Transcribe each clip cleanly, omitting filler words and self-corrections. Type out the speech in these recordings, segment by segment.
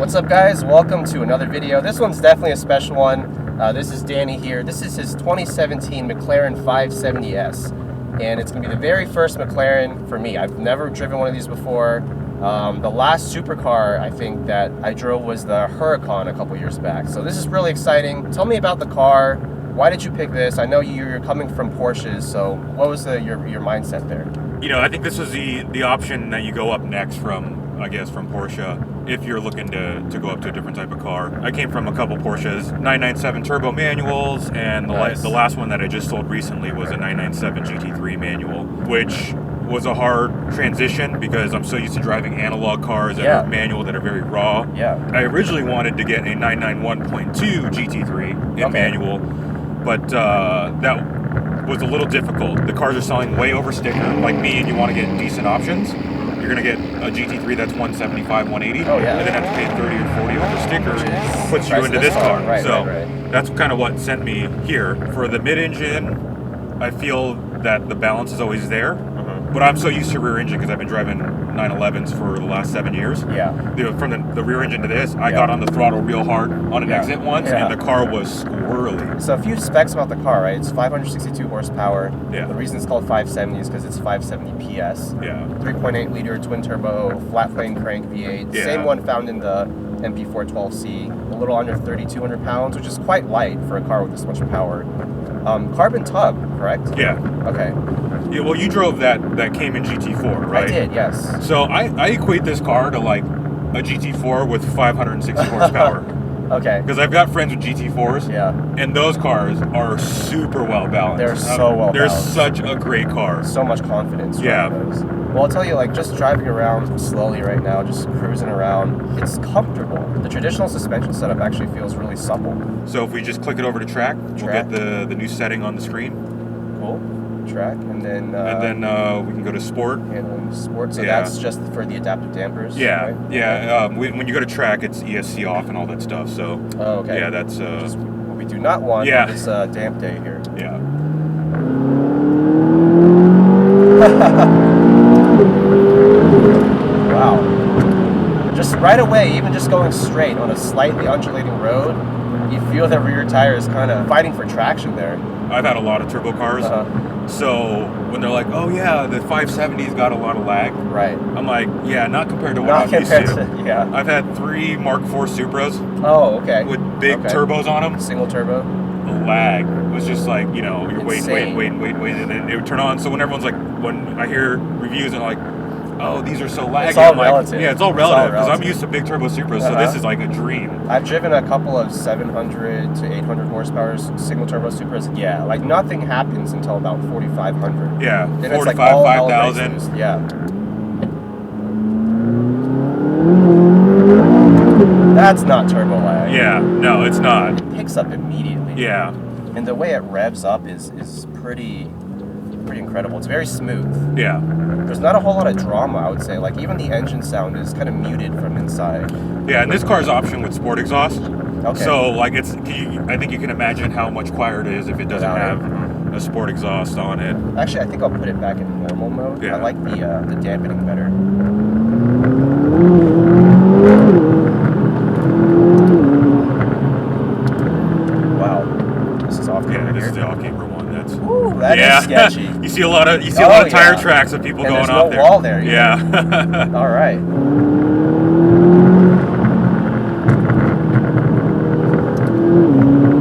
What's up, guys? Welcome to another video. This one's definitely a special one. This is Danny here. This is his 2017 McLaren 570S, and it's going to be the very first McLaren for me. I've never driven one of these before. The last supercar I think that I drove was the Huracan a couple years back. So this is really exciting. Tell me about the car. Why did you pick this? I know you're coming from Porsches, so what was your mindset there? You know, I think this was the option that you go up next from, I guess, from Porsche, if you're looking to go up to a different type of car. I came from a couple Porsches, 997 turbo manuals, and the last one that I just sold recently was a 997 GT3 manual, which was a hard transition because I'm so used to driving analog cars that are manual, that are very raw. I originally wanted to get a 991.2 GT3 in manual, but that was a little difficult. The cars are selling way over sticker. Like me, and you want to get decent options, you're going to get a GT3 that's 175, 180, and then have to pay 30 or 40 over sticker, puts you into this car. That's kind of what sent me here. For the mid-engine, I feel that the balance is always there, but I'm so used to rear engine because I've been driving 911s for the last 7 years. From the rear engine to this, I got on the throttle real hard on an exit once, and the car was squirrely. So a few specs about the car, right? It's 562 horsepower. The reason it's called 570 is because it's 570 PS. 3.8 liter twin turbo, flat plane crank V8. Same one found in the MP412C. A little under 3,200 pounds, which is quite light for a car with this much power. Carbon tub, correct? Okay. Yeah, well, you drove that Cayman GT4, right? I did, yes. So I equate this car to like a GT4 with 560 horsepower. Okay. Because I've got friends with GT4s, and those cars are super well balanced. They're so well They're balanced. Such a great car. So much confidence. Those. Well, I'll tell you, like, just driving around slowly right now, just cruising around, it's comfortable. The traditional suspension setup actually feels really supple. So if we just click it over to track, we'll get the new setting on the screen. Cool. Track, and then we can go to sport. Handling sport. So that's just for the adaptive dampers. Right? When you go to track, it's ESC off and all that stuff. So that's just what we do not want on this damp day here. Wow. Just right away, even just going straight on a slightly undulating road, you feel the rear tire is kind of fighting for traction there. I've had a lot of turbo cars. So when they're like, oh yeah, the 570's got a lot of lag. I'm like, yeah, not compared to what I'm used to. I've had 3 Mark IV Supras. With big turbos on them. Single turbo. The lag was just like, you know, you're waiting, and then it would turn on. So when everyone's like, when I hear reviews and like, oh, these are so laggy. It's all relative. Yeah, it's all relative because I'm used to big turbo Supras, so this is like a dream. I've driven a couple of 700 to 800 horsepower single turbo Supras. Yeah, like nothing happens until about 4,500. Yeah, then 45, it's like all 5,000. Yeah. That's not turbo lag. Yeah, no, it's not. It picks up immediately. Yeah. And the way it revs up is pretty incredible. It's very smooth. Yeah. There's not a whole lot of drama, I would say. Like, even the engine sound is kind of muted from inside. Yeah, and this car's option with sport exhaust. Okay. So, like, I think you can imagine how much quieter it is if it doesn't have a sport exhaust on it. Actually, I think I'll put it back in normal mode. I like the dampening better. Wow. This is off camera. Yeah, this is the off camera one. That is sketchy. You see a lot of tire tracks of people going off there. There's no wall there. All right.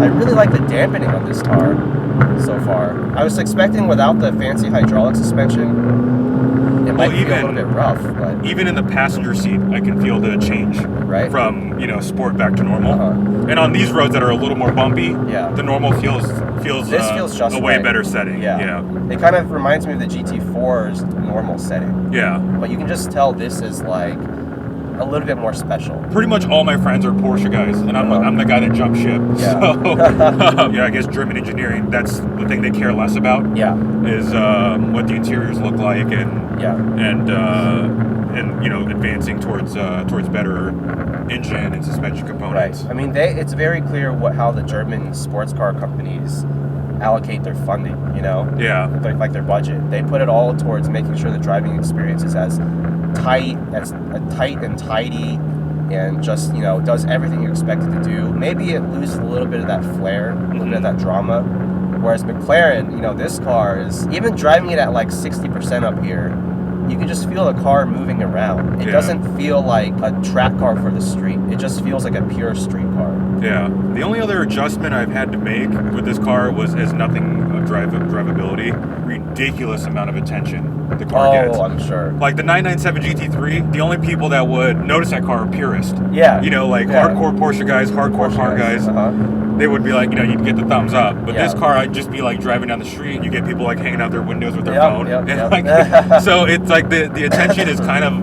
I really like the dampening on this car so far. I was expecting without the fancy hydraulic suspension, it might feel a little bit rough. But even in the passenger seat, I can feel the change from sport back to normal. And on these roads that are a little more bumpy, the normal feels just a way better setting. It kind of reminds me of the GT4's normal setting. But you can just tell this is like a little bit more special. Pretty much all my friends are Porsche guys, and I'm the guy that jumped ship. So I guess German engineering, that's the thing they care less about. Is what the interiors look like and advancing towards better engine and suspension components. I mean, it's very clear how the German sports car companies allocate their funding, like their budget. They put it all towards making sure the driving experience is as tight and tidy and just, you know, does everything you expect it to do. Maybe it loses a little bit of that flair, a little bit of that drama. Whereas McLaren, you know, this car is, even driving it at like 60% up here, you can just feel the car moving around. It doesn't feel like a track car for the street. It just feels like a pure street car. Yeah. The only other adjustment I've had to make with this car is nothing of drivability. Ridiculous amount of attention the car gets. Oh, I'm sure. Like the 997 GT3, the only people that would notice that car are purists. Yeah. You know, like hardcore Porsche guys, hardcore car guys. They would be like, you know, you'd get the thumbs up. But this car, I'd just be like driving down the street and you get people like hanging out their windows with their phone. Like, so it's like the attention is kind of,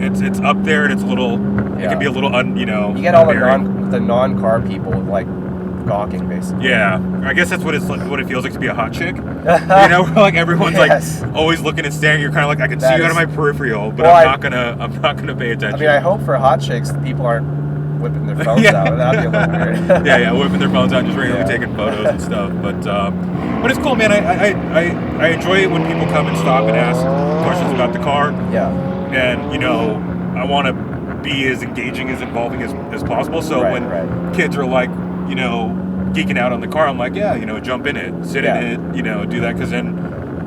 it's up there and it's a little, it can be a little, you know. You get all the non-car people like gawking basically. Yeah, I guess that's what it feels like to be a hot chick. You know, where like everyone's like always looking and staring. You're kind of like, I can see you out of my peripheral, but I'm not gonna pay attention. I mean, I hope for hot chicks people aren't whipping their phones out. That'd be a little weird. yeah, whipping their phones out, just randomly taking photos and stuff. But it's cool, man. I enjoy it when people come and stop and ask questions about the car. Yeah. And you know, I want to be as engaging, as involving as possible. So when kids are like, you know, geeking out on the car, I'm like, yeah, you know, jump in it, sit in it, you know, do that, because then,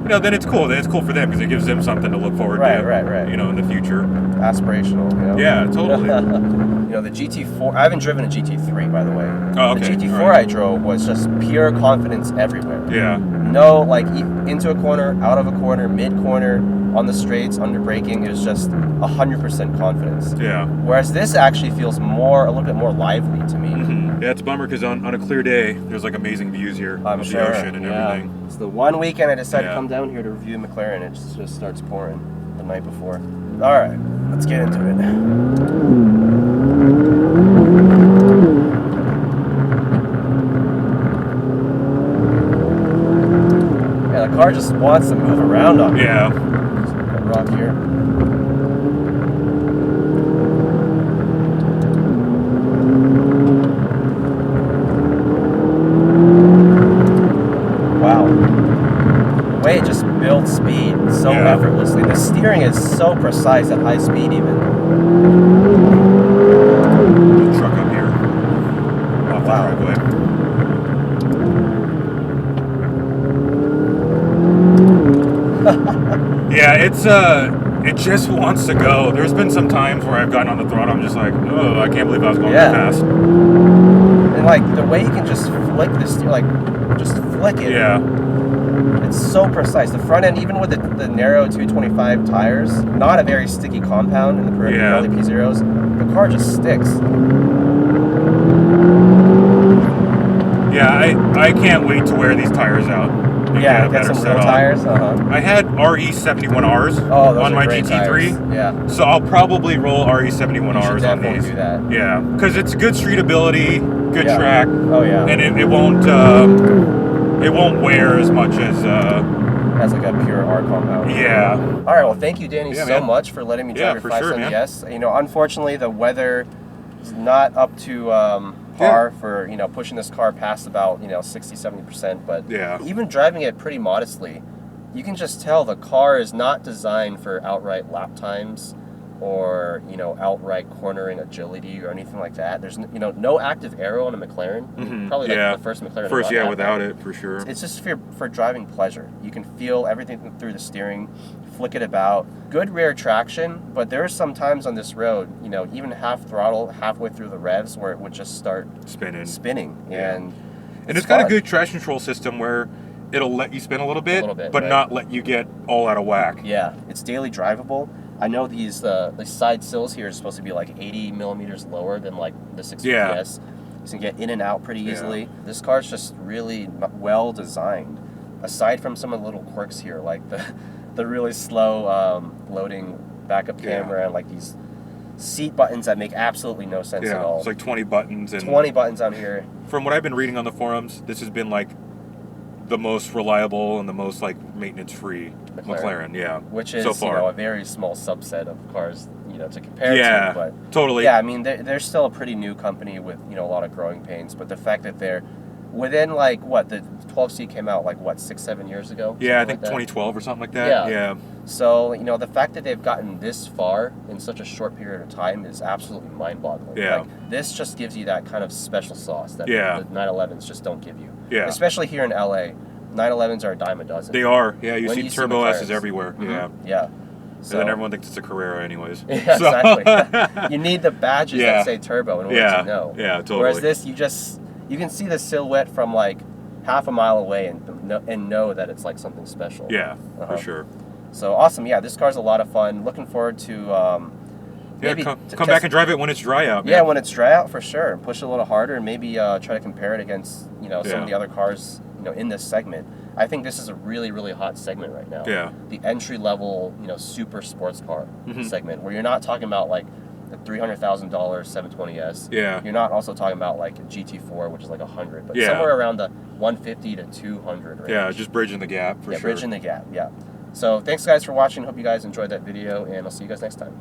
you know, then it's cool. Then it's cool for them because it gives them something to look forward to, you know, in the future. Aspirational, you know? Yeah, totally. You know, the GT4, I haven't driven a GT3, by the way. Oh, okay. The GT4 I drove was just pure confidence everywhere. Yeah. No, like, into a corner, out of a corner, mid-corner, on the straights, under braking, it was just 100% confidence. Yeah. Whereas this actually feels a little bit more lively to me. Mm-hmm. Yeah, it's a bummer because on a clear day, there's like amazing views here of the ocean and everything. It's the one weekend I decided to come down here to review McLaren. It just starts pouring the night before. All right, let's get into it. Yeah, the car just wants to move around on me. Yeah. Rock here. Wow. The way it just builds speed so effortlessly. The steering is so precise at high speed even. Truck up here. Off the driveway. Yeah, it just wants to go. There's been some times where I've gotten on the throttle, I'm just like, oh, I can't believe I was going that fast. And like the way you can just flick this, like just flick it. Yeah. It's so precise. The front end, even with the narrow 225 tires, not a very sticky compound in the Pirelli P0s. The car just sticks. Yeah, I can't wait to wear these tires out. Get some real tires. I had RE71Rs on my GT3. Tires. Yeah. So I'll probably roll RE71Rs on these. Do that. Yeah, because it's good street ability, good track. Oh yeah. And it won't wear as much as has like a pure R compound. Yeah. All right. Well, thank you, Danny, so much for letting me drive your 570S. You know, unfortunately, the weather is not up to par for, you know, pushing this car past about, you know, 60-70%, but even driving it pretty modestly, you can just tell the car is not designed for outright lap times or, you know, outright cornering agility or anything like that. There's, you know, no active aero on a McLaren. Probably like the first McLaren. Without it, for sure. It's just for driving pleasure. You can feel everything through the steering, flick it about. Good rear traction, but there are some times on this road, you know, even half throttle, halfway through the revs, where it would just start spinning. And it's got a good traction control system where it'll let you spin a little bit but not let you get all out of whack. Yeah, it's daily drivable. I know these the side sills here are supposed to be like 80 millimeters lower than like the 650S. You can get in and out pretty easily. This car's just really well designed. Aside from some of the little quirks here, like the really slow loading backup camera and like these seat buttons that make absolutely no sense at all. It's like 20 buttons. And 20 buttons on here. From what I've been reading on the forums, this has been like the most reliable and the most like maintenance-free McLaren, which is so far. You know, a very small subset of cars, you know, to compare to. But totally. Yeah, I mean they're still a pretty new company with, you know, a lot of growing pains, but the fact that they're within like what the 12C came out like what 6-7 years ago. Yeah, I think 2012 or something like that. Yeah. Yeah. So you know the fact that they've gotten this far in such a short period of time is absolutely mind-boggling. Yeah. Like, this just gives you that kind of special sauce that Yeah. the 911s just don't give you. Yeah. Especially here in LA, 911s are a dime a dozen. They are. Yeah, you When see you see Turbo S's McLarens. everywhere. Mhm. Yeah. Yeah. So, and then everyone thinks it's a Carrera anyways. Yeah, So- exactly. You need the badges Yeah. that say turbo in order to know. Yeah, totally. Whereas this, you can see the silhouette from like half a mile away and know that it's like something special. Yeah, Uh-huh. for sure. So awesome. Yeah, this car's a lot of fun. Looking forward to Yeah, maybe come to back test- and drive it when it's dry out. Yeah, man. when it's dry out for sure. And push it a little harder and maybe try to compare it against some Yeah. of the other cars in this segment. I think this is a really, really hot segment right now. Yeah. The entry level super sports car Mhm. segment where you're not talking about like the $300,000 720S. Yeah. You're not also talking about like a GT4, which is like 100, but Yeah. somewhere around the 150 to 200 range. Yeah, just bridging the gap for Yeah, sure. bridging the gap. Yeah. So thanks guys for watching. Hope you guys enjoyed that video, and I'll see you guys next time.